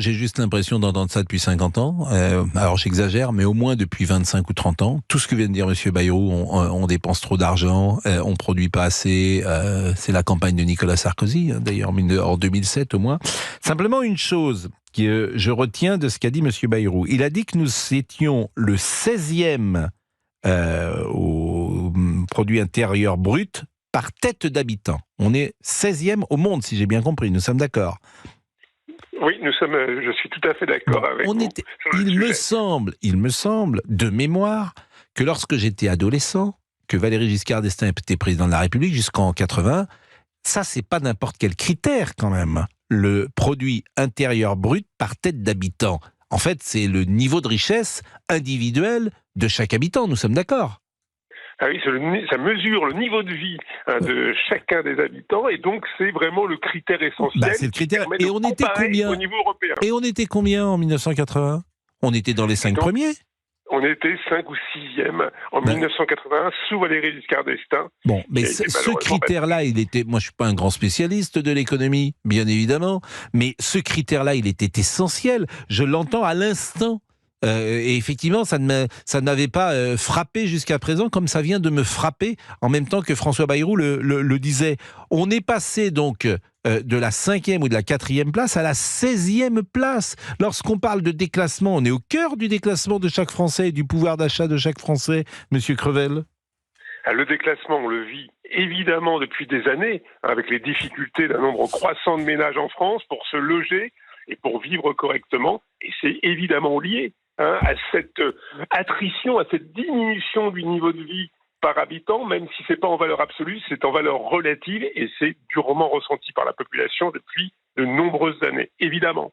J'ai juste l'impression d'entendre ça depuis 50 ans. Alors j'exagère, mais au moins depuis 25 ou 30 ans. Tout ce que vient de dire M. Bayrou, on dépense trop d'argent, on produit pas assez. C'est la campagne de Nicolas Sarkozy, hein, d'ailleurs, en 2007 au moins. Simplement une chose que je retiens de ce qu'a dit M. Bayrou. Il a dit que nous étions le 16e au produit intérieur brut par tête d'habitant. On est 16e au monde, si j'ai bien compris. Nous sommes d'accord. Oui, je suis tout à fait d'accord avec vous. Il me semble, de mémoire, que lorsque j'étais adolescent, que Valéry Giscard d'Estaing était président de la République jusqu'en 80, ça c'est pas n'importe quel critère quand même. Le produit intérieur brut par tête d'habitant. En fait, c'est le niveau de richesse individuelle de chaque habitant, nous sommes d'accord? Ah oui, ça mesure le niveau de vie de chacun des habitants, et donc c'est vraiment le critère essentiel. C'est le critère. Et on était combien au niveau européen? Et on était combien en 1980? On était dans les 5 premiers. On était 5 ou 6e en 1981 sous Valéry Giscard d'Estaing. Bon, mais ce critère-là, il était... Moi, je suis pas un grand spécialiste de l'économie, bien évidemment, mais ce critère-là, il était essentiel. Je l'entends à l'instant. Et effectivement, ça ne m'avait pas frappé jusqu'à présent, comme ça vient de me frapper, en même temps que François Bayrou le disait. On est passé donc de la 5e ou de la 4e place à la 16e place. Lorsqu'on parle de déclassement, on est au cœur du déclassement de chaque Français et du pouvoir d'achat de chaque Français, Monsieur Crevel. Le déclassement, on le vit évidemment depuis des années, avec les difficultés d'un nombre croissant de ménages en France pour se loger et pour vivre correctement, et c'est évidemment lié à cette attrition, à cette diminution du niveau de vie par habitant, même si c'est pas en valeur absolue, c'est en valeur relative, et c'est durement ressenti par la population depuis de nombreuses années, évidemment.